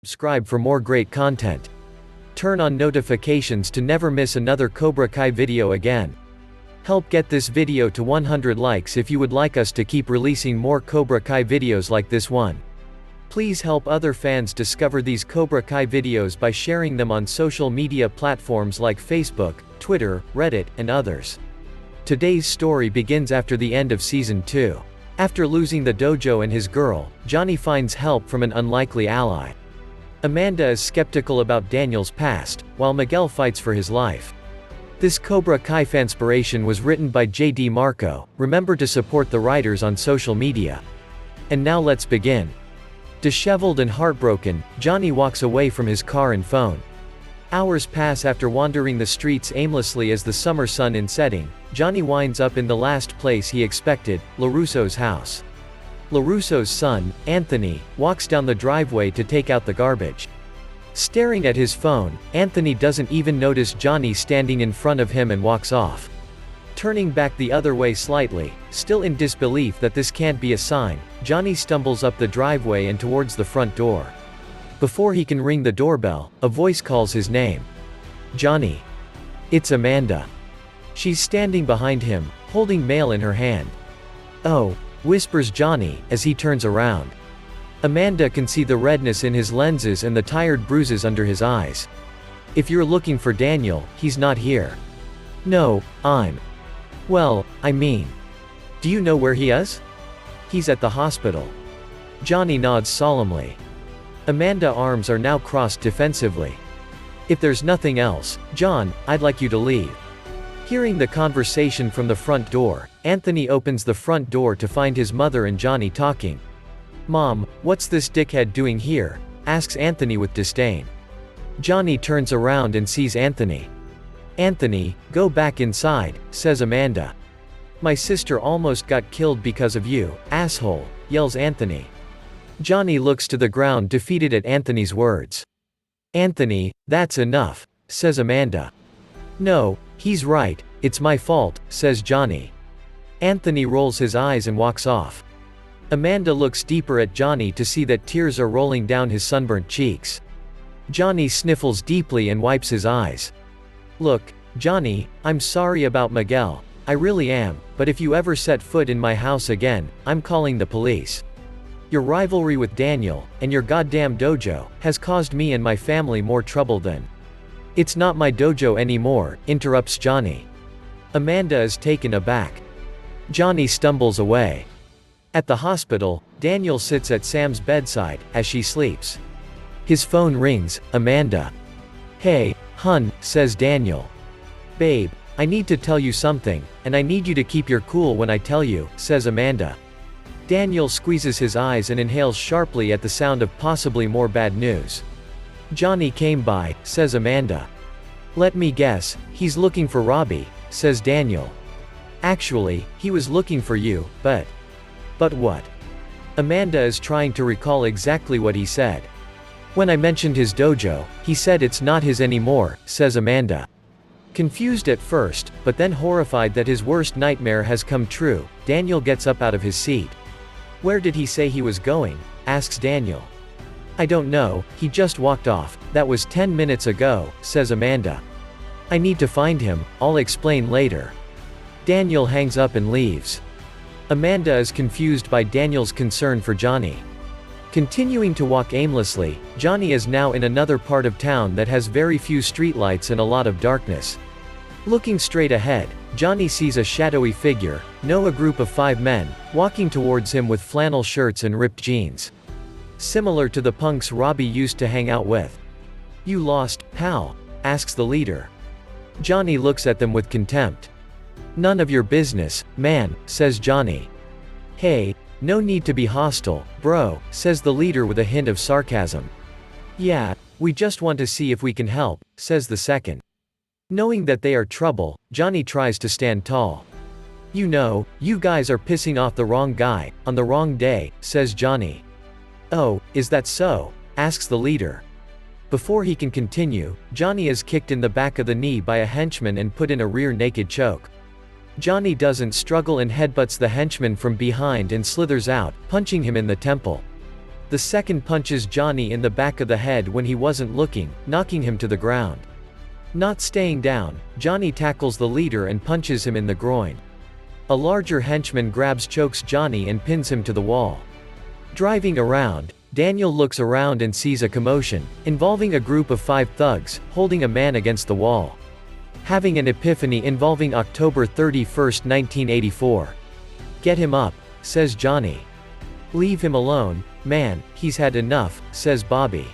subscribe for more great content. Turn on notifications to never miss another Cobra Kai video again. Help get this video to 100 likes if you would like us to keep releasing more Cobra Kai videos like this one. Please help other fans discover these Cobra Kai videos by sharing them on social media platforms like Facebook, Twitter, Reddit, and others. Today's story begins after the end of Season 2. After losing the dojo and his girl, Johnny finds help from an unlikely ally. Amanda is skeptical about Daniel's past, while Miguel fights for his life. This Cobra Kai fanspiration was written by J.D. Marco. Remember to support the writers on social media. And now let's begin. Disheveled and heartbroken, Johnny walks away from his car and phone. Hours pass after wandering the streets aimlessly as the summer sun is setting. Johnny winds up in the last place he expected, LaRusso's house. LaRusso's son, Anthony, walks down the driveway to take out the garbage. Staring at his phone, Anthony doesn't even notice Johnny standing in front of him and walks off. Turning back the other way slightly, still in disbelief that this can't be a sign, Johnny stumbles up the driveway and towards the front door. Before he can ring the doorbell, a voice calls his name. Johnny. It's Amanda. She's standing behind him, holding mail in her hand. Oh, whispers Johnny, as he turns around. Amanda can see the redness in his lenses and the tired bruises under his eyes. If you're looking for Daniel, he's not here. No, well, I mean. Do you know where he is? He's at the hospital. Johnny nods solemnly. Amanda's arms are now crossed defensively. If there's nothing else, John, I'd like you to leave. Hearing the conversation from the front door, Anthony opens the front door to find his mother and Johnny talking. Mom, what's this dickhead doing here? Asks Anthony with disdain. Johnny turns around and sees Anthony. Anthony, go back inside, says Amanda. My sister almost got killed because of you, asshole, yells Anthony. Johnny looks to the ground defeated at Anthony's words. Anthony, that's enough, says Amanda. No, he's right, it's my fault, says Johnny. Anthony rolls his eyes and walks off. Amanda looks deeper at Johnny to see that tears are rolling down his sunburnt cheeks. Johnny sniffles deeply and wipes his eyes. Look, Johnny, I'm sorry about Miguel, I really am, but if you ever set foot in my house again, I'm calling the police. Your rivalry with Daniel, and your goddamn dojo, has caused me and my family more trouble than. It's not my dojo anymore, interrupts Johnny. Amanda is taken aback. Johnny stumbles away. At the hospital, Daniel sits at Sam's bedside, as she sleeps. His phone rings. Amanda. Hey, hun, says Daniel. Babe, I need to tell you something, and I need you to keep your cool when I tell you, says Amanda. Daniel squeezes his eyes and inhales sharply at the sound of possibly more bad news. Johnny came by, says Amanda. Let me guess, he's looking for Robbie, says Daniel. Actually, he was looking for you, but what? Amanda is trying to recall exactly what he said. When I mentioned his dojo, he said it's not his anymore, says Amanda. Confused at first, but then horrified that his worst nightmare has come true, Daniel gets up out of his seat. Where did he say he was going? Asks Daniel. I don't know, he just walked off, that was 10 minutes ago, says Amanda. I need to find him, I'll explain later. Daniel hangs up and leaves. Amanda is confused by Daniel's concern for Johnny. Continuing to walk aimlessly, Johnny is now in another part of town that has very few streetlights and a lot of darkness. Looking straight ahead, Johnny sees a shadowy figure, a group of 5 men, walking towards him with flannel shirts and ripped jeans. Similar to the punks Robbie used to hang out with. You lost, pal? Asks the leader. Johnny looks at them with contempt. None of your business, man, says Johnny. Hey, no need to be hostile, bro, says the leader with a hint of sarcasm. Yeah, we just want to see if we can help, says the second. Knowing that they are trouble, Johnny tries to stand tall. You know, you guys are pissing off the wrong guy, on the wrong day, says Johnny. Oh, is that so? Asks the leader. Before he can continue, Johnny is kicked in the back of the knee by a henchman and put in a rear naked choke. Johnny doesn't struggle and headbutts the henchman from behind and slithers out, punching him in the temple. The second punches Johnny in the back of the head when he wasn't looking, knocking him to the ground. Not staying down, Johnny tackles the leader and punches him in the groin. A larger henchman chokes Johnny and pins him to the wall. Driving around, Daniel looks around and sees a commotion, involving a group of 5 thugs, holding a man against the wall. Having an epiphany involving October 31, 1984. "Get him up," says Johnny. "Leave him alone, man, he's had enough," says Bobby.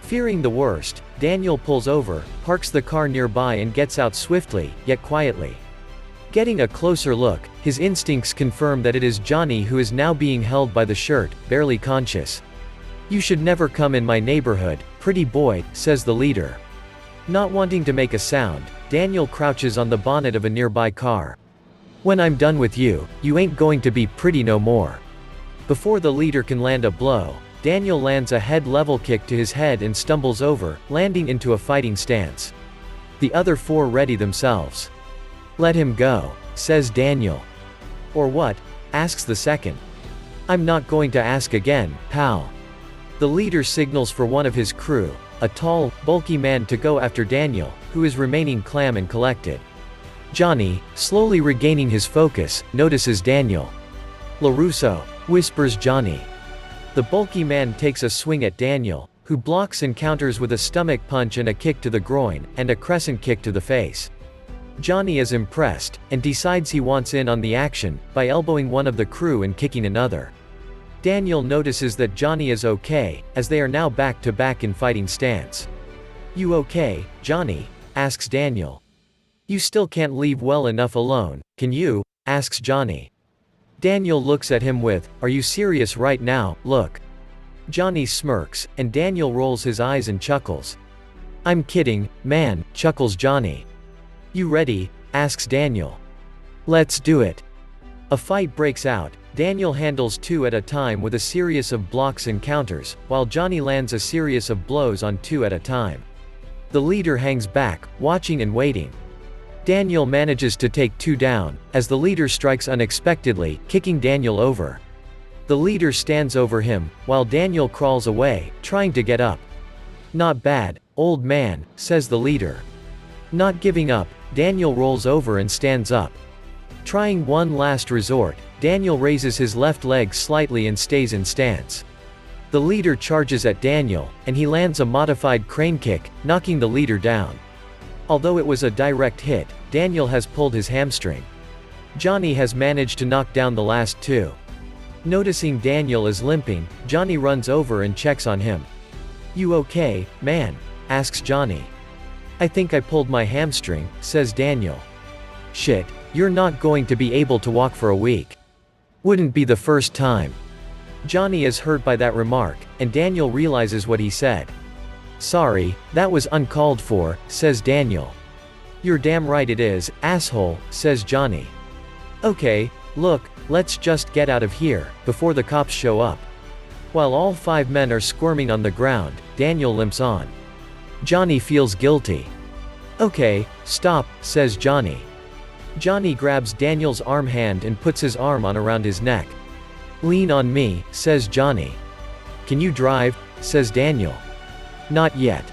Fearing the worst, Daniel pulls over, parks the car nearby and gets out swiftly, yet quietly. Getting a closer look, his instincts confirm that it is Johnny who is now being held by the shirt, barely conscious. "You should never come in my neighborhood, pretty boy," says the leader. Not wanting to make a sound, Daniel crouches on the bonnet of a nearby car. "When I'm done with you, you ain't going to be pretty no more." Before the leader can land a blow, Daniel lands a head-level kick to his head and stumbles over, landing into a fighting stance. The other 4 ready themselves. "Let him go," says Daniel. "Or what?" asks the second. "I'm not going to ask again, pal." The leader signals for one of his crew, a tall, bulky man, to go after Daniel, who is remaining calm and collected. Johnny, slowly regaining his focus, notices Daniel. "LaRusso," whispers Johnny. The bulky man takes a swing at Daniel, who blocks and counters with a stomach punch and a kick to the groin, and a crescent kick to the face. Johnny is impressed, and decides he wants in on the action, by elbowing one of the crew and kicking another. Daniel notices that Johnny is okay, as they are now back to back in fighting stance. "You okay, Johnny?" asks Daniel. "You still can't leave well enough alone, can you?" asks Johnny. Daniel looks at him with, "Are you serious right now, look?" Johnny smirks, and Daniel rolls his eyes and chuckles. "I'm kidding, man," chuckles Johnny. "You ready?" asks Daniel. "Let's do it." A fight breaks out. Daniel handles 2 at a time with a series of blocks and counters, while Johnny lands a series of blows on 2 at a time. The leader hangs back, watching and waiting. Daniel manages to take 2 down, as the leader strikes unexpectedly, kicking Daniel over. The leader stands over him, while Daniel crawls away, trying to get up. "Not bad, old man," says the leader. Not giving up, Daniel rolls over and stands up. Trying one last resort, Daniel raises his left leg slightly and stays in stance. The leader charges at Daniel, and he lands a modified crane kick, knocking the leader down. Although it was a direct hit, Daniel has pulled his hamstring. Johnny has managed to knock down the last 2. Noticing Daniel is limping, Johnny runs over and checks on him. "You okay, man?" asks Johnny. "I think I pulled my hamstring," says Daniel. "Shit, you're not going to be able to walk for a week." "Wouldn't be the first time." Johnny is hurt by that remark, and Daniel realizes what he said. "Sorry, that was uncalled for," says Daniel. "You're damn right it is, asshole," says Johnny. "Okay, look, let's just get out of here, before the cops show up." While all 5 men are squirming on the ground, Daniel limps on. Johnny feels guilty. "Okay, stop," says Johnny. Johnny grabs Daniel's arm hand and puts his arm on around his neck. "Lean on me," says Johnny. "Can you drive?" says Daniel. "Not yet."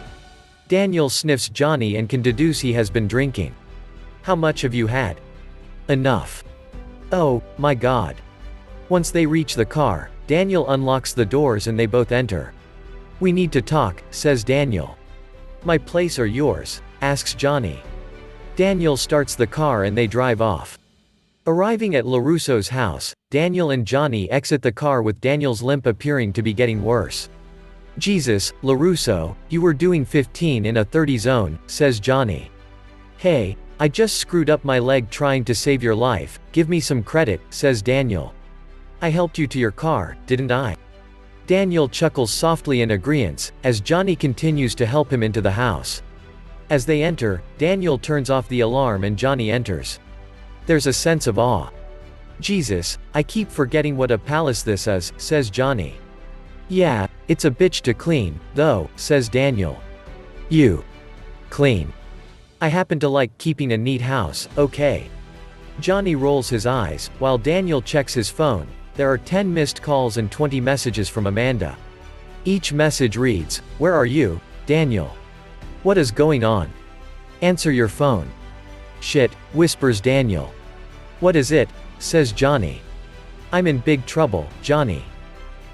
Daniel sniffs Johnny and can deduce he has been drinking. "How much have you had?" "Enough." "Oh, my God." Once they reach the car, Daniel unlocks the doors and they both enter. "We need to talk," says Daniel. "My place or yours?" asks Johnny. Daniel starts the car and they drive off. Arriving at LaRusso's house, Daniel and Johnny exit the car with Daniel's limp appearing to be getting worse. "Jesus, LaRusso, you were doing 15 in a 30 zone," says Johnny. "Hey, I just screwed up my leg trying to save your life, give me some credit," says Daniel. "I helped you to your car, didn't I?" Daniel chuckles softly in agreeance, as Johnny continues to help him into the house. As they enter, Daniel turns off the alarm and Johnny enters. There's a sense of awe. "Jesus, I keep forgetting what a palace this is," says Johnny. "Yeah, it's a bitch to clean, though," says Daniel. "You clean. I happen to like keeping a neat house, okay." Johnny rolls his eyes, while Daniel checks his phone. There are 10 missed calls and 20 messages from Amanda. Each message reads, "Where are you, Daniel? What is going on? Answer your phone." "Shit," whispers Daniel. "What is it?" says Johnny. "I'm in big trouble, Johnny."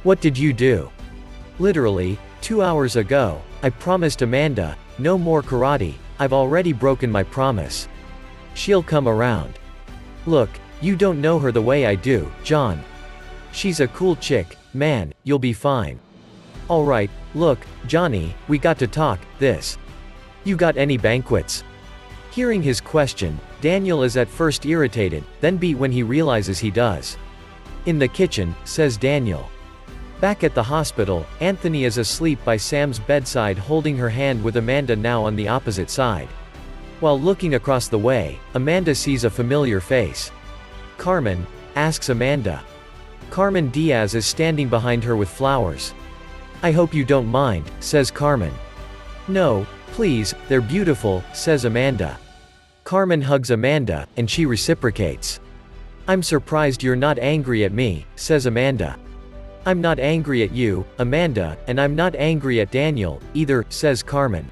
"What did you do?" "Literally, 2 hours ago, I promised Amanda, no more karate. I've already broken my promise. She'll come around." "Look, you don't know her the way I do, John. She's a cool chick, man, you'll be fine." "Alright, look, Johnny, we got to talk, this. You got any banquets?" Hearing his question, Daniel is at first irritated, then beat when he realizes he does. "In the kitchen," says Daniel. Back at the hospital, Anthony is asleep by Sam's bedside holding her hand with Amanda now on the opposite side. While looking across the way, Amanda sees a familiar face. "Carmen?" asks Amanda. Carmen Diaz is standing behind her with flowers. "I hope you don't mind," says Carmen. "No, please, they're beautiful," says Amanda. Carmen hugs Amanda, and she reciprocates. "I'm surprised you're not angry at me," says Amanda. "I'm not angry at you, Amanda, and I'm not angry at Daniel, either," says Carmen.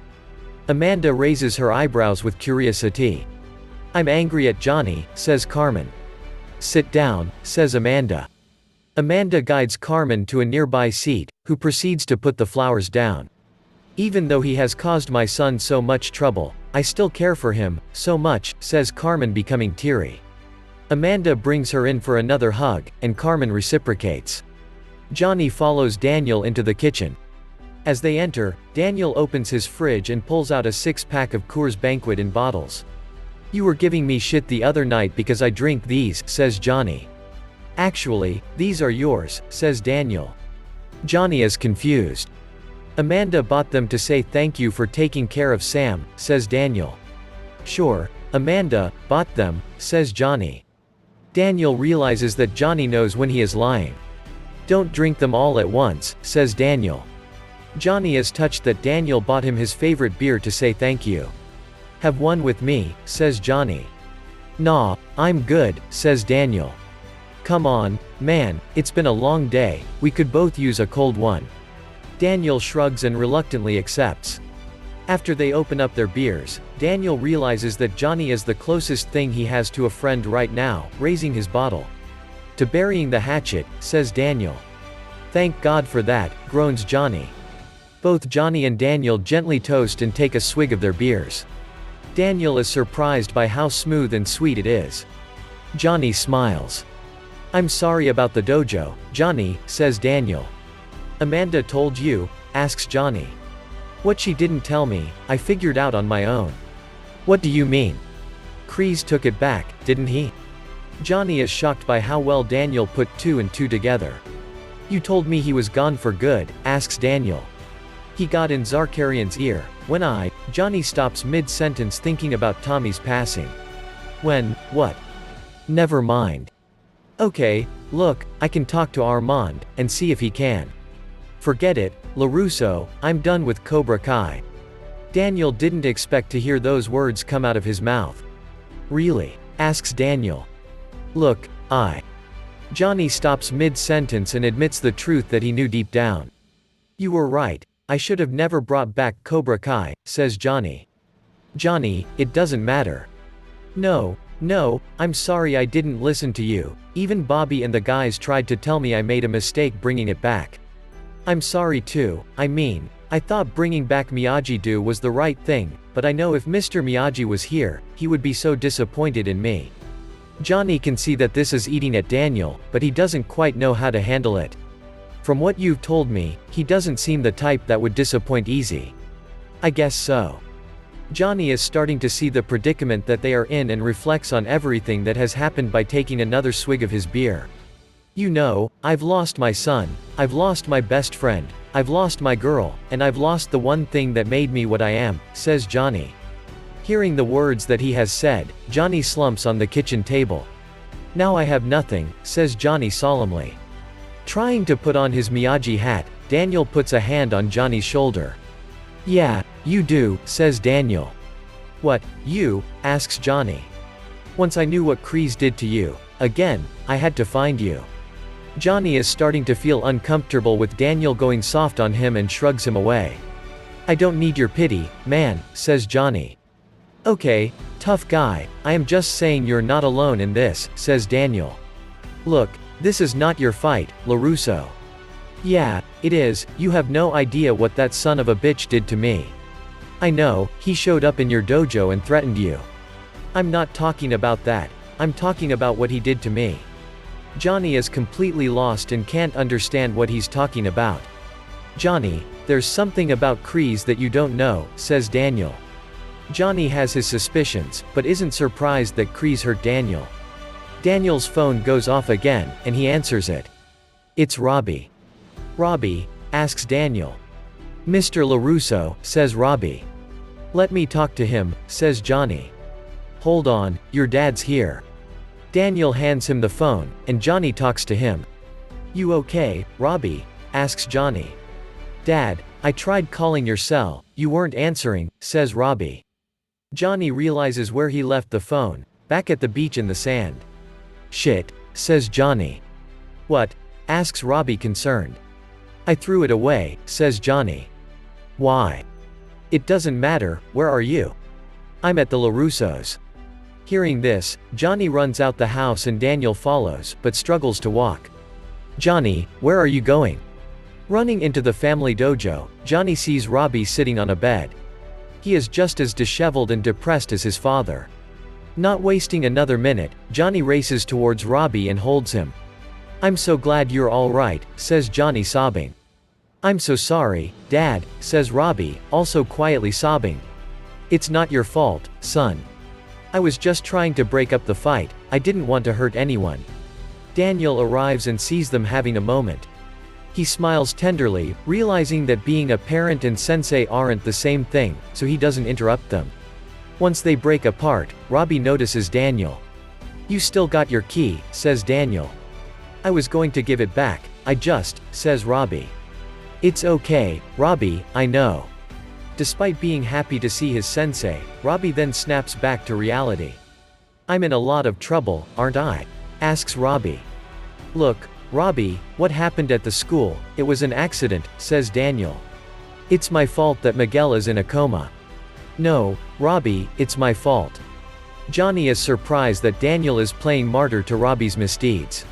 Amanda raises her eyebrows with curiosity. "I'm angry at Johnny," says Carmen. "Sit down," says Amanda. Amanda guides Carmen to a nearby seat, who proceeds to put the flowers down. "Even though he has caused my son so much trouble, I still care for him, so much," says Carmen, becoming teary. Amanda brings her in for another hug, and Carmen reciprocates. Johnny follows Daniel into the kitchen. As they enter, Daniel opens his fridge and pulls out a 6-pack of Coors Banquet in bottles. "You were giving me shit the other night because I drink these," says Johnny. "Actually, these are yours," says Daniel. Johnny is confused. "Amanda bought them to say thank you for taking care of Sam," says Daniel. "Sure, Amanda bought them," says Johnny. Daniel realizes that Johnny knows when he is lying. "Don't drink them all at once," says Daniel. Johnny is touched that Daniel bought him his favorite beer to say thank you. "Have one with me," says Johnny. "Nah, I'm good," says Daniel. "Come on, man, it's been a long day, we could both use a cold one." Daniel shrugs and reluctantly accepts. After they open up their beers, Daniel realizes that Johnny is the closest thing he has to a friend right now, raising his bottle. "To burying the hatchet," says Daniel. "Thank God for that," groans Johnny. Both Johnny and Daniel gently toast and take a swig of their beers. Daniel is surprised by how smooth and sweet it is. Johnny smiles. "I'm sorry about the dojo, Johnny," says Daniel. "Amanda told you?" asks Johnny. "What she didn't tell me, I figured out on my own." "What do you mean?" "Kreese took it back, didn't he?" Johnny is shocked by how well Daniel put 2 and 2 together. "You told me he was gone for good," asks Daniel. He got in Zarkarian's ear. When Johnny stops mid-sentence thinking about Tommy's passing. What? Never mind. "Okay, look, I can talk to Armand, and see if he can." "Forget it, LaRusso, I'm done with Cobra Kai." Daniel didn't expect to hear those words come out of his mouth. "Really?" asks Daniel. "Look, Johnny stops mid-sentence and admits the truth that he knew deep down. "You were right. I should have never brought back Cobra Kai," says Johnny. "Johnny, it doesn't matter." No, I'm sorry I didn't listen to you. Even Bobby and the guys tried to tell me I made a mistake bringing it back. I'm sorry too, I thought bringing back Miyagi-Do was the right thing, but I know if Mr. Miyagi was here, he would be so disappointed in me." Johnny can see that this is eating at Daniel, but he doesn't quite know how to handle it. "From what you've told me, he doesn't seem the type that would disappoint easy." "I guess so." Johnny is starting to see the predicament that they are in and reflects on everything that has happened by taking another swig of his beer. "You know, I've lost my son, I've lost my best friend, I've lost my girl, and I've lost the one thing that made me what I am," says Johnny. Hearing the words that he has said, Johnny slumps on the kitchen table. "Now I have nothing," says Johnny solemnly. Trying to put on his Miyagi hat, Daniel puts a hand on Johnny's shoulder. "Yeah, you do," says Daniel. "What, you?" asks Johnny. "Once I knew what Kreese did to you. Again, I had to find you." Johnny is starting to feel uncomfortable with Daniel going soft on him and shrugs him away. "I don't need your pity, man," says Johnny. "Okay, tough guy, I am just saying you're not alone in this," says Daniel. "Look, this is not your fight, LaRusso." "Yeah, it is, you have no idea what that son of a bitch did to me." "I know, he showed up in your dojo and threatened you." "I'm not talking about that, I'm talking about what he did to me." Johnny is completely lost and can't understand what he's talking about. "Johnny, there's something about Kreese that you don't know," says Daniel. Johnny has his suspicions, but isn't surprised that Kreese hurt Daniel. Daniel's phone goes off again, and he answers it. It's Robbie. "Robbie?" asks Daniel. "Mr. LaRusso," says Robbie. "Let me talk to him," says Johnny. "Hold on, your dad's here." Daniel hands him the phone, and Johnny talks to him. "You okay, Robbie?" asks Johnny. "Dad, I tried calling your cell, you weren't answering," says Robbie. Johnny realizes where he left the phone, back at the beach in the sand. "Shit," says Johnny. "What?" asks Robbie concerned. "I threw it away," says Johnny. "Why?" "It doesn't matter, where are you?" "I'm at the LaRussos." Hearing this, Johnny runs out the house and Daniel follows, but struggles to walk. "Johnny, where are you going?" Running into the family dojo, Johnny sees Robbie sitting on a bed. He is just as disheveled and depressed as his father. Not wasting another minute, Johnny races towards Robbie and holds him. "I'm so glad you're all right," says Johnny sobbing. "I'm so sorry, Dad," says Robbie, also quietly sobbing. "It's not your fault, son. I was just trying to break up the fight, I didn't want to hurt anyone." Daniel arrives and sees them having a moment. He smiles tenderly, realizing that being a parent and sensei aren't the same thing, so he doesn't interrupt them. Once they break apart, Robbie notices Daniel. "You still got your key," says Daniel. "I was going to give it back, says Robbie. "It's okay, Robbie, I know." Despite being happy to see his sensei, Robbie then snaps back to reality. "I'm in a lot of trouble, aren't I?" asks Robbie. "Look, Robbie, what happened at the school, it was an accident," says Daniel. "It's my fault that Miguel is in a coma." "No, Robbie, it's my fault." Johnny is surprised that Daniel is playing martyr to Robbie's misdeeds.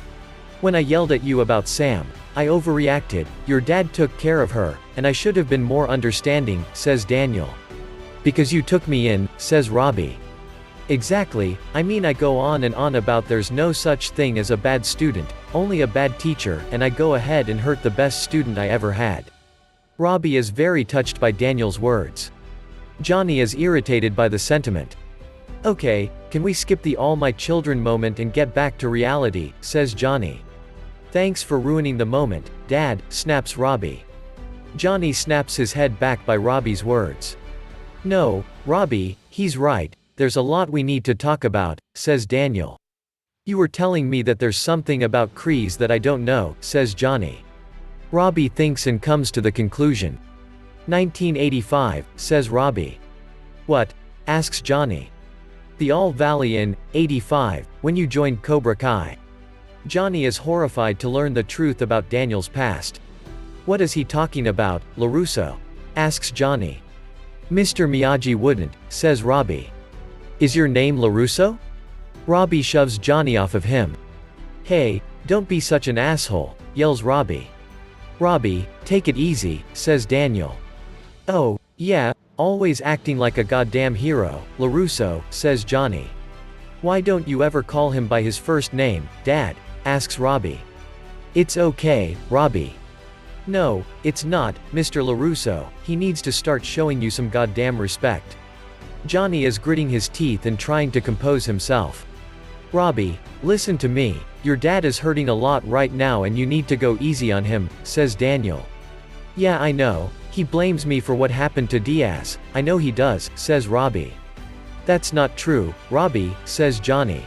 "When I yelled at you about Sam, I overreacted, your dad took care of her, and I should have been more understanding," says Daniel. "Because you took me in," says Robbie. "Exactly, I mean I go on and on about there's no such thing as a bad student, only a bad teacher, and I go ahead and hurt the best student I ever had." Robbie is very touched by Daniel's words. Johnny is irritated by the sentiment. "Okay, can we skip the all my children moment and get back to reality," says Johnny. "Thanks for ruining the moment, Dad," snaps Robbie. Johnny snaps his head back by Robbie's words. "No, Robbie, he's right. There's a lot we need to talk about," says Daniel. "You were telling me that there's something about Kreese that I don't know," says Johnny. Robbie thinks and comes to the conclusion. 1985, says Robbie. "What?" asks Johnny. "The All Valley in 85, when you joined Cobra Kai." Johnny is horrified to learn the truth about Daniel's past. "What is he talking about, LaRusso?" asks Johnny. "Mr. Miyagi wouldn't," says Robbie. "Is your name LaRusso?" Robbie shoves Johnny off of him. "Hey, don't be such an asshole," yells Robbie. "Robbie, take it easy," says Daniel. "Oh, yeah, always acting like a goddamn hero, LaRusso," says Johnny. "Why don't you ever call him by his first name, Dad?" asks Robbie. "It's okay, Robbie." "No, it's not, Mr. LaRusso, he needs to start showing you some goddamn respect." Johnny is gritting his teeth and trying to compose himself. "Robbie, listen to me, your dad is hurting a lot right now and you need to go easy on him," says Daniel. "Yeah, I know, he blames me for what happened to Diaz, I know he does," says Robbie. "That's not true, Robbie," says Johnny.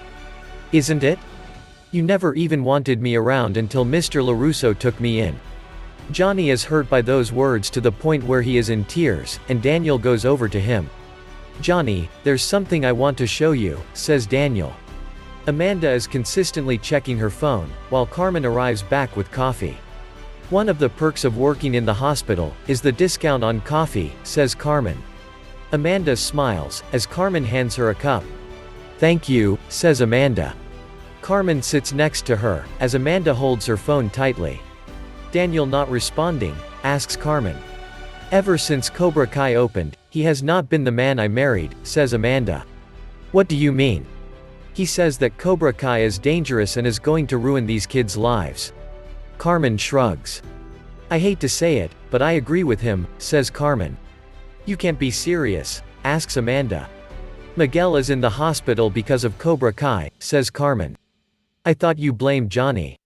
"Isn't it? You never even wanted me around until Mr. LaRusso took me in." Johnny is hurt by those words to the point where he is in tears, and Daniel goes over to him. "Johnny, there's something I want to show you," says Daniel. Amanda is consistently checking her phone, while Carmen arrives back with coffee. One of the perks of working in the hospital is the discount on coffee, says Carmen. Amanda smiles, as Carmen hands her a cup. Thank you, says Amanda. Carmen sits next to her, as Amanda holds her phone tightly. Daniel not responding, asks Carmen. Ever since Cobra Kai opened, he has not been the man I married, says Amanda. What do you mean? He says that Cobra Kai is dangerous and is going to ruin these kids' lives. Carmen shrugs. I hate to say it, but I agree with him, says Carmen. You can't be serious, asks Amanda. Miguel is in the hospital because of Cobra Kai, says Carmen. I thought you blamed Johnny.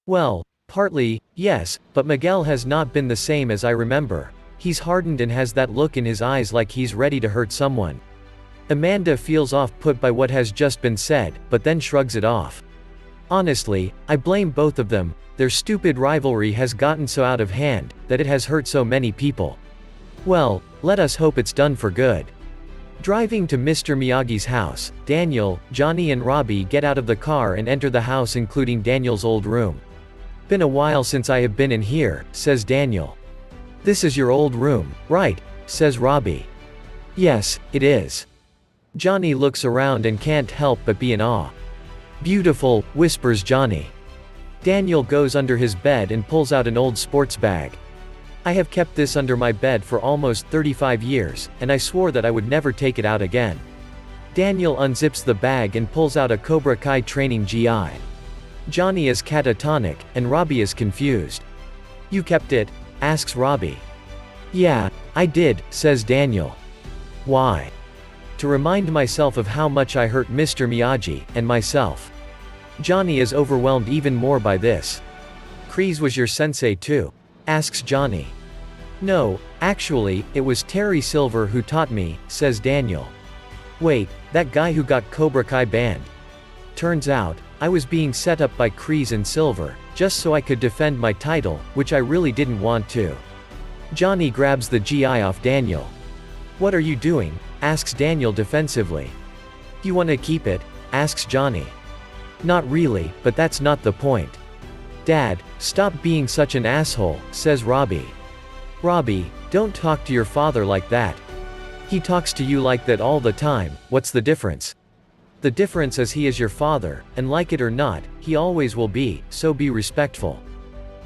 Well, partly, yes, but Miguel has not been the same as I remember. He's hardened and has that look in his eyes like he's ready to hurt someone. Amanda feels off-put by what has just been said, but then shrugs it off. Honestly, I blame both of them. Their stupid rivalry has gotten so out of hand, that it has hurt so many people. Well, let us hope it's done for good. Driving to Mr. Miyagi's house, Daniel, Johnny and Robbie get out of the car and enter the house, including Daniel's old room. Been a while since I have been in here, says Daniel. This is your old room, right? Says Robbie. Yes, it is. Johnny looks around and can't help but be in awe. Beautiful, whispers Johnny. Daniel goes under his bed and pulls out an old sports bag. I have kept this under my bed for almost 35 years, and I swore that I would never take it out again. Daniel unzips the bag and pulls out a Cobra Kai training GI. Johnny is catatonic, and Robbie is confused. You kept it? Asks Robbie. Yeah, I did, says Daniel. Why? To remind myself of how much I hurt Mr. Miyagi, and myself. Johnny is overwhelmed even more by this. Kreese was your sensei too? Asks Johnny. No, actually, it was Terry Silver who taught me, says Daniel. Wait, that guy who got Cobra Kai banned? Turns out, I was being set up by Kreese and Silver, just so I could defend my title, which I really didn't want to. Johnny grabs the GI off Daniel. What are you doing? Asks Daniel defensively. You want to keep it? Asks Johnny. Not really, but that's not the point. Dad, stop being such an asshole, says Robbie. Robbie, don't talk to your father like that. He talks to you like that all the time. What's the difference? The difference is he is your father, and like it or not, he always will be, so be respectful.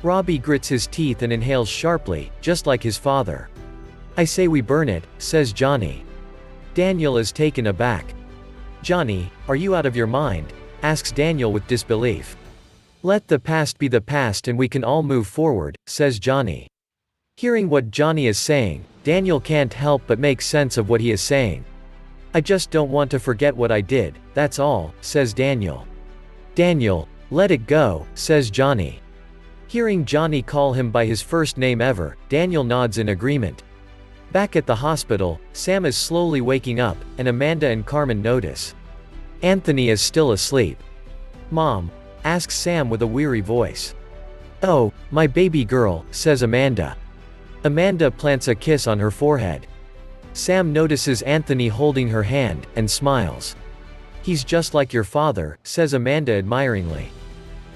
Robbie grits his teeth and inhales sharply, just like his father. I say we burn it, says Johnny. Daniel is taken aback. Johnny, are you out of your mind? Asks Daniel with disbelief. Let the past be the past and we can all move forward, says Johnny. Hearing what Johnny is saying, Daniel can't help but make sense of what he is saying. I just don't want to forget what I did, that's all, says Daniel. Daniel, let it go, says Johnny. Hearing Johnny call him by his first name ever, Daniel nods in agreement. Back at the hospital, Sam is slowly waking up, and Amanda and Carmen notice. Anthony is still asleep. Mom? Asks Sam with a weary voice. Oh, my baby girl, says Amanda. Amanda plants a kiss on her forehead. Sam notices Anthony holding her hand, and smiles. He's just like your father, says Amanda admiringly.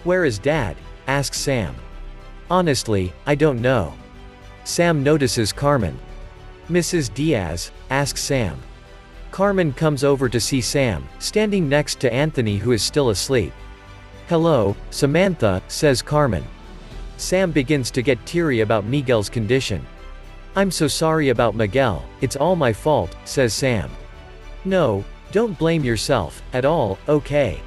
Where is Dad? Asks Sam. Honestly, I don't know. Sam notices Carmen. Mrs. Diaz? Asks Sam. Carmen comes over to see Sam, standing next to Anthony who is still asleep. Hello, Samantha, says Carmen. Sam begins to get teary about Miguel's condition. I'm so sorry about Miguel, it's all my fault, says Sam. No, don't blame yourself, at all, okay?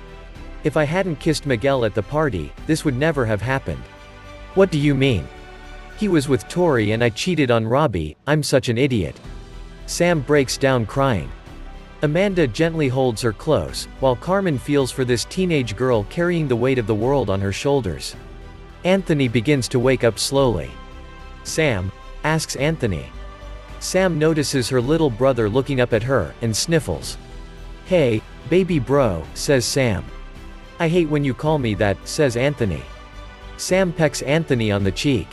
If I hadn't kissed Miguel at the party, this would never have happened. What do you mean? He was with Tori and I cheated on Robbie, I'm such an idiot. Sam breaks down crying. Amanda gently holds her close, while Carmen feels for this teenage girl carrying the weight of the world on her shoulders. Anthony begins to wake up slowly. Sam? Asks Anthony. Sam notices her little brother looking up at her, and sniffles. Hey, baby bro, says Sam. I hate when you call me that, says Anthony. Sam pecks Anthony on the cheek.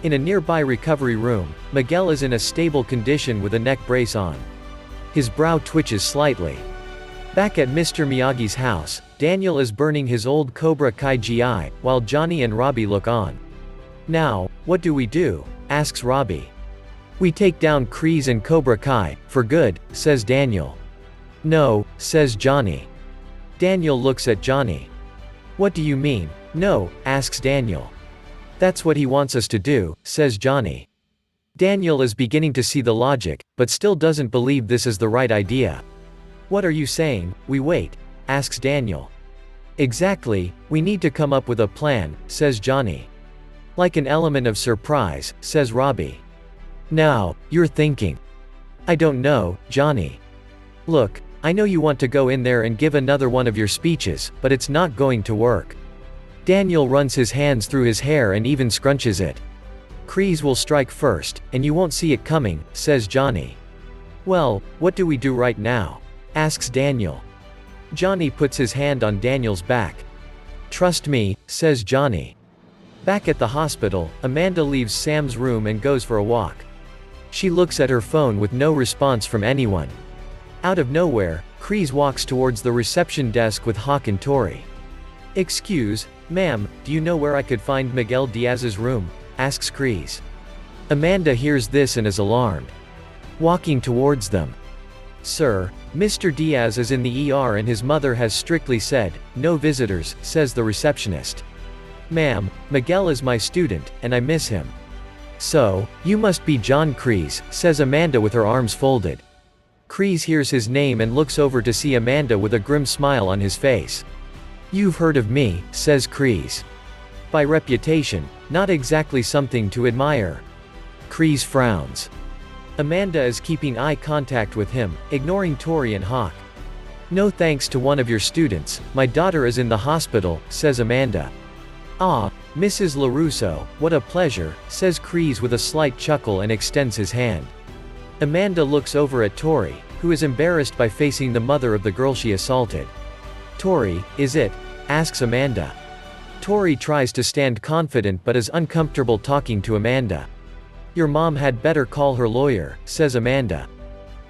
In a nearby recovery room, Miguel is in a stable condition with a neck brace on. His brow twitches slightly. Back at Mr. Miyagi's house, Daniel is burning his old Cobra Kai GI, while Johnny and Robbie look on. Now, what do we do? Asks Robbie. We take down Kreese and Cobra Kai, for good, says Daniel. No, says Johnny. Daniel looks at Johnny. What do you mean, no? Asks Daniel. That's what he wants us to do, says Johnny. Daniel is beginning to see the logic, but still doesn't believe this is the right idea. What are you saying, we wait? Asks Daniel. Exactly, we need to come up with a plan, says Johnny. Like an element of surprise, says Robbie. Now, you're thinking. I don't know, Johnny. Look, I know you want to go in there and give another one of your speeches, but it's not going to work. Daniel runs his hands through his hair and even scrunches it. Kreese will strike first, and you won't see it coming, says Johnny. Well, what do we do right now? Asks Daniel. Johnny puts his hand on Daniel's back. Trust me, says Johnny. Back at the hospital, Amanda leaves Sam's room and goes for a walk. She looks at her phone with no response from anyone. Out of nowhere, Kreese walks towards the reception desk with Hawk and Tori. Excuse, ma'am, do you know where I could find Miguel Diaz's room? Asks Kreese. Amanda hears this and is alarmed. Walking towards them. Sir, Mr. Diaz is in the ER and his mother has strictly said, no visitors, says the receptionist. Ma'am, Miguel is my student, and I miss him. So, you must be John Kreese, says Amanda with her arms folded. Kreese hears his name and looks over to see Amanda with a grim smile on his face. You've heard of me, says Kreese. By reputation, not exactly something to admire. Kreese frowns. Amanda is keeping eye contact with him, ignoring Tori and Hawk. No thanks to one of your students, my daughter is in the hospital, says Amanda. Ah, Mrs. LaRusso, what a pleasure, says Kreese with a slight chuckle and extends his hand. Amanda looks over at Tori, who is embarrassed by facing the mother of the girl she assaulted. Tori, is it? Asks Amanda. Tori tries to stand confident but is uncomfortable talking to Amanda. Your mom had better call her lawyer, says Amanda.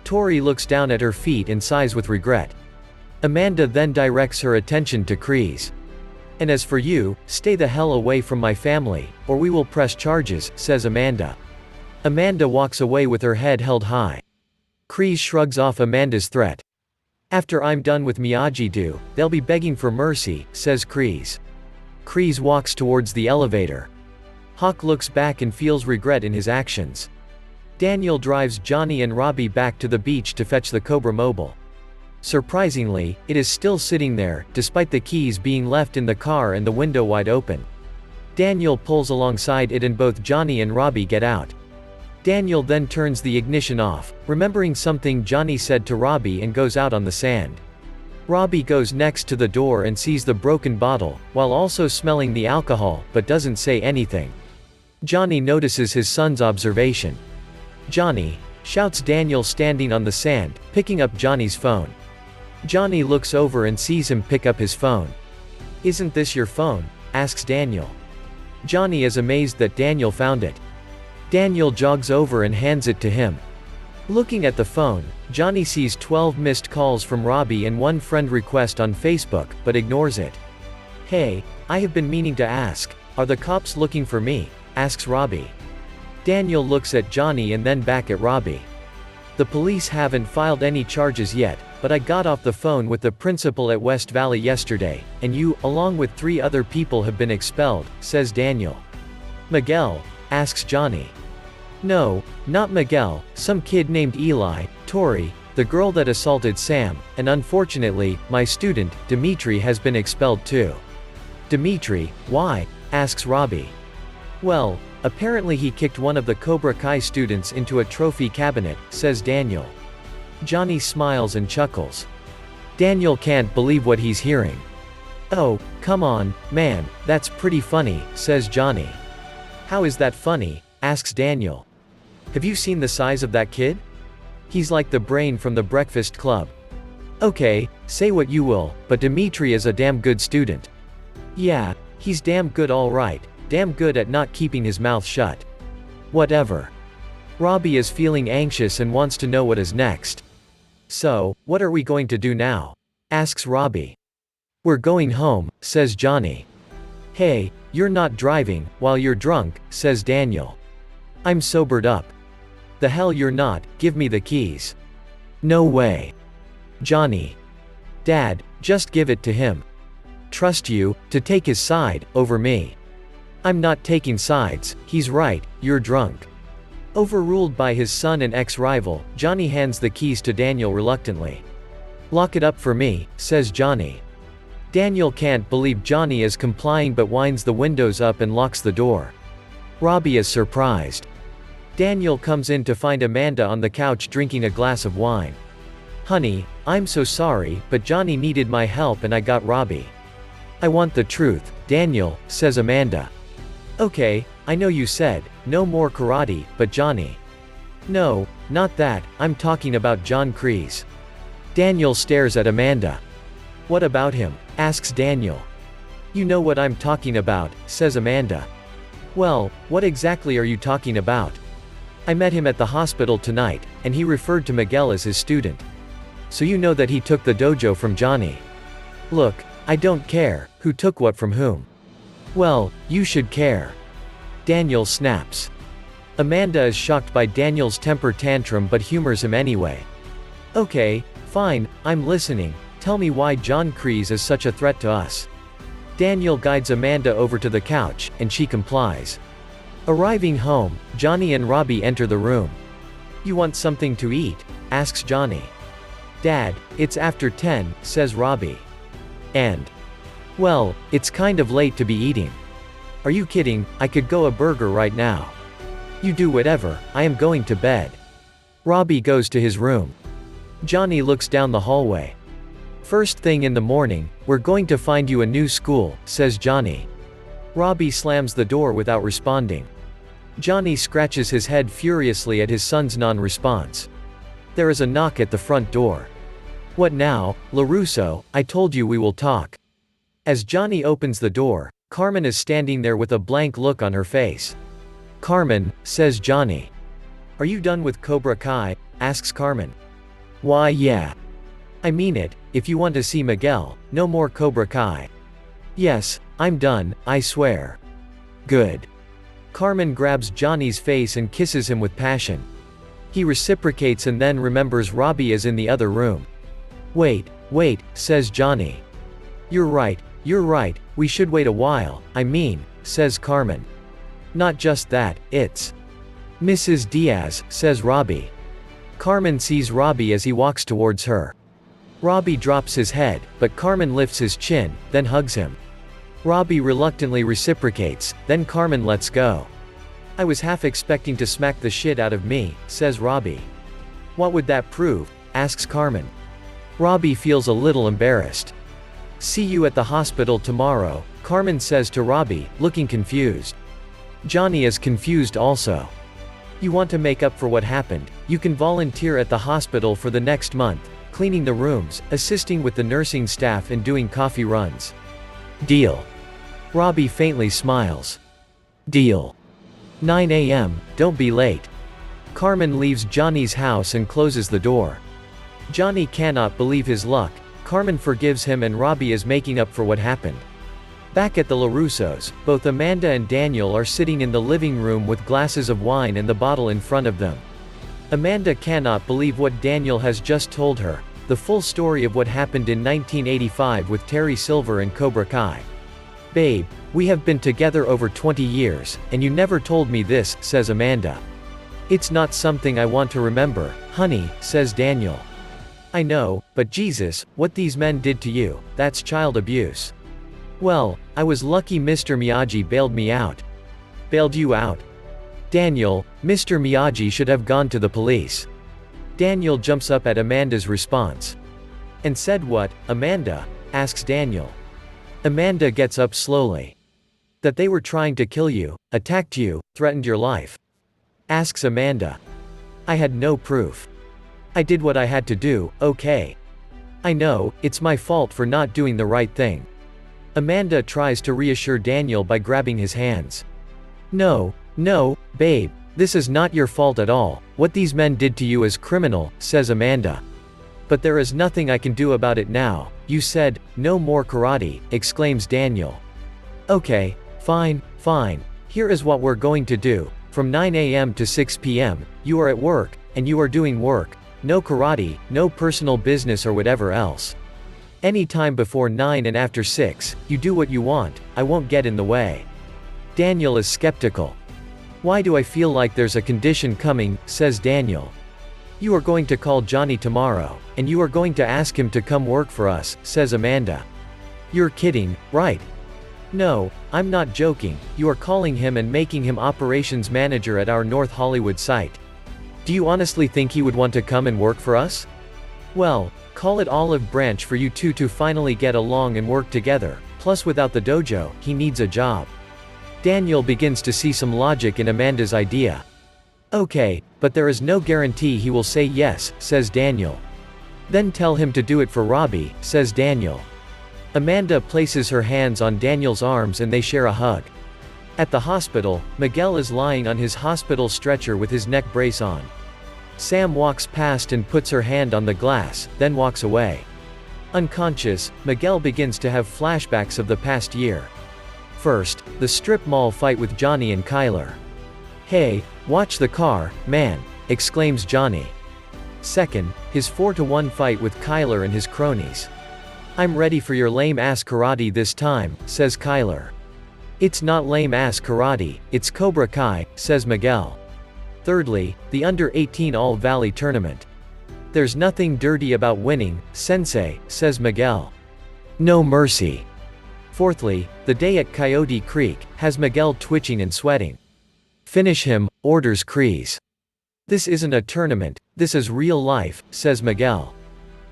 Tori looks down at her feet and sighs with regret. Amanda then directs her attention to Kreese. And as for you, stay the hell away from my family, or we will press charges, says Amanda. Amanda walks away with her head held high. Kreese shrugs off Amanda's threat. After I'm done with Miyagi-Do, they'll be begging for mercy, says Kreese. Kreese walks towards the elevator. Hawk looks back and feels regret in his actions. Daniel drives Johnny and Robbie back to the beach to fetch the Cobra Mobile. Surprisingly, it is still sitting there, despite the keys being left in the car and the window wide open. Daniel pulls alongside it and both Johnny and Robbie get out. Daniel then turns the ignition off, remembering something Johnny said to Robbie, and goes out on the sand. Robbie goes next to the door and sees the broken bottle, while also smelling the alcohol, but doesn't say anything. Johnny notices his son's observation. Johnny, shouts Daniel standing on the sand, picking up Johnny's phone. Johnny looks over and sees him pick up his phone. Isn't this your phone? Asks Daniel. Johnny is amazed that Daniel found it. Daniel jogs over and hands it to him. Looking at the phone, Johnny sees 12 missed calls from Robbie and one friend request on Facebook, but ignores it. Hey, I have been meaning to ask, are the cops looking for me? Asks Robbie. Daniel looks at Johnny and then back at Robbie. The police haven't filed any charges yet, but I got off the phone with the principal at West Valley yesterday, and you, along with 3 other people, have been expelled, says Daniel. Miguel? Asks Johnny. No, not Miguel, some kid named Eli, Tori, the girl that assaulted Sam, and unfortunately, my student, Dimitri, has been expelled too. Dimitri, why? Asks Robbie. Well, apparently he kicked one of the Cobra Kai students into a trophy cabinet, says Daniel. Johnny smiles and chuckles. Daniel can't believe what he's hearing. Oh, come on, man, that's pretty funny, says Johnny. How is that funny? Asks Daniel. Have you seen the size of that kid? He's like the brain from the Breakfast Club. Okay, say what you will, but Dimitri is a damn good student. Yeah, he's damn good all right, damn good at not keeping his mouth shut. Whatever. Robbie is feeling anxious and wants to know what is next. So, what are we going to do now? Asks Robbie. We're going home, says Johnny. Hey, you're not driving, while you're drunk, says Daniel. I'm sobered up. The hell you're not, give me the keys. No way. Johnny. Dad, just give it to him. Trust you, to take his side, over me. I'm not taking sides, he's right, you're drunk. Overruled by his son and ex-rival, Johnny hands the keys to Daniel reluctantly. Lock it up for me, says Johnny. Daniel can't believe Johnny is complying but winds the windows up and locks the door. Robbie is surprised. Daniel comes in to find Amanda on the couch drinking a glass of wine. Honey, I'm so sorry, but Johnny needed my help and I got Robbie. I want the truth, Daniel, says Amanda. Okay, I know you said, no more karate, but Johnny. No, not that, I'm talking about John Kreese. Daniel stares at Amanda. What about him? Asks Daniel. You know what I'm talking about, says Amanda. Well, what exactly are you talking about? I met him at the hospital tonight, and he referred to Miguel as his student. So you know that he took the dojo from Johnny. Look, I don't care, who took what from whom. Well, you should care. Daniel snaps. Amanda is shocked by Daniel's temper tantrum but humors him anyway. Okay, fine, I'm listening, tell me why John Kreese is such a threat to us. Daniel guides Amanda over to the couch, and she complies. Arriving home, Johnny and Robbie enter the room. You want something to eat? Asks Johnny. Dad, it's after 10, says Robbie. And? Well, it's kind of late to be eating. Are you kidding? I could go a burger right now. You do whatever, I am going to bed. Robbie goes to his room. Johnny looks down the hallway. First thing in the morning, we're going to find you a new school, says Johnny. Robbie slams the door without responding. Johnny scratches his head furiously at his son's non-response. There is a knock at the front door. What now, LaRusso? I told you we will talk. As Johnny opens the door, Carmen is standing there with a blank look on her face. Carmen, says Johnny. Are you done with Cobra Kai? Asks Carmen. Why yeah. I mean it, if you want to see Miguel, no more Cobra Kai. Yes, I'm done, I swear. Good. Carmen grabs Johnny's face and kisses him with passion. He reciprocates and then remembers Robbie is in the other room. Wait, says Johnny. You're right, we should wait a while, I mean, says Carmen. Not just that, it's Mrs. Diaz, says Robbie. Carmen sees Robbie as he walks towards her. Robbie drops his head, but Carmen lifts his chin, then hugs him. Robbie reluctantly reciprocates, then Carmen lets go. I was half expecting to smack the shit out of me, says Robbie. What would that prove? Asks Carmen. Robbie feels a little embarrassed. See you at the hospital tomorrow, Carmen says to Robbie, looking confused. Johnny is confused also. You want to make up for what happened, you can volunteer at the hospital for the next month, cleaning the rooms, assisting with the nursing staff and doing coffee runs. Deal. Robbie faintly smiles. Deal. 9 a.m., don't be late. Carmen leaves Johnny's house and closes the door. Johnny cannot believe his luck, Carmen forgives him and Robbie is making up for what happened. Back at the LaRussos, both Amanda and Daniel are sitting in the living room with glasses of wine and the bottle in front of them. Amanda cannot believe what Daniel has just told her, the full story of what happened in 1985 with Terry Silver and Cobra Kai. Babe, we have been together over 20 years, and you never told me this, says Amanda. It's not something I want to remember, honey, says Daniel. I know, but Jesus, what these men did to you, that's child abuse. Well, I was lucky Mr. Miyagi bailed me out. Bailed you out? Daniel, Mr. Miyagi should have gone to the police. Daniel jumps up at Amanda's response. And said what, Amanda? Asks Daniel. Amanda gets up slowly. That they were trying to kill you, attacked you, threatened your life. Asks Amanda. I had no proof. I did what I had to do, okay. I know, it's my fault for not doing the right thing. Amanda tries to reassure Daniel by grabbing his hands. No, babe, this is not your fault at all, what these men did to you is criminal, says Amanda. But there is nothing I can do about it now. You said, no more karate, exclaims Daniel. Okay, fine, fine. Here is what we're going to do. From 9 a.m. to 6 p.m., you are at work, and you are doing work. No karate, no personal business or whatever else. Any time before 9 and after 6, you do what you want, I won't get in the way. Daniel is skeptical. Why do I feel like there's a condition coming, says Daniel. You are going to call Johnny tomorrow, and you are going to ask him to come work for us, says Amanda. You're kidding, right? No, I'm not joking. You are calling him and making him operations manager at our North Hollywood site. Do you honestly think he would want to come and work for us? Well, call it olive branch for you two to finally get along and work together, plus without the dojo, he needs a job. Daniel begins to see some logic in Amanda's idea. Okay, but there is no guarantee he will say yes, says Daniel. Then tell him to do it for Robbie, says Daniel. Amanda places her hands on Daniel's arms and they share a hug. At the hospital, Miguel is lying on his hospital stretcher with his neck brace on. Sam walks past and puts her hand on the glass, then walks away. Unconscious, Miguel begins to have flashbacks of the past year. First, the strip mall fight with Johnny and Kyler. Hey, watch the car, man, exclaims Johnny. Second, his 4-to-1 fight with Kyler and his cronies. I'm ready for your lame-ass karate this time, says Kyler. It's not lame-ass karate, it's Cobra Kai, says Miguel. Thirdly, the under-18 All-Valley tournament. There's nothing dirty about winning, sensei, says Miguel. No mercy. Fourthly, the day at Coyote Creek, has Miguel twitching and sweating. Finish him, orders Kreese. This isn't a tournament, this is real life, says Miguel.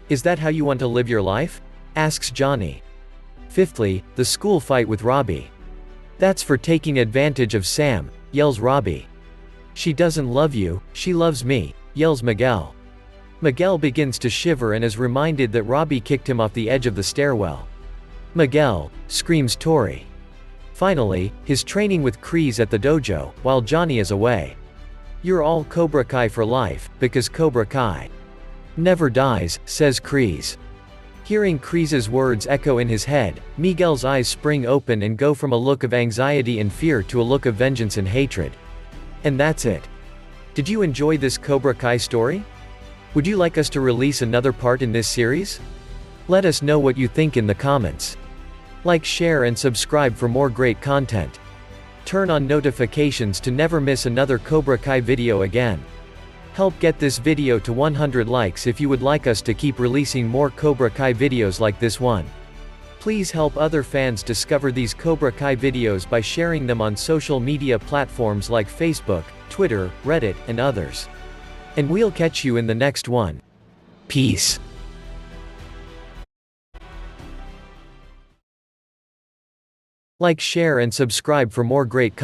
Is that how you want to live your life? Asks Johnny. Fifthly, the school fight with Robbie. That's for taking advantage of Sam, yells Robbie. She doesn't love you, she loves me, yells Miguel. Miguel begins to shiver and is reminded that Robbie kicked him off the edge of the stairwell. Miguel, screams Tori. Finally, his training with Kreese at the dojo, while Johnny is away. You're all Cobra Kai for life, because Cobra Kai never dies, says Kreese. Hearing Kreese's words echo in his head, Miguel's eyes spring open and go from a look of anxiety and fear to a look of vengeance and hatred. And that's it. Did you enjoy this Cobra Kai story? Would you like us to release another part in this series? Let us know what you think in the comments. Like, share and subscribe for more great content. Turn on notifications to never miss another Cobra Kai video again. Help get this video to 100 likes if you would like us to keep releasing more Cobra Kai videos like this one. Please help other fans discover these Cobra Kai videos by sharing them on social media platforms like Facebook, Twitter, Reddit, and others. And we'll catch you in the next one. Peace. Like, share and subscribe for more great content.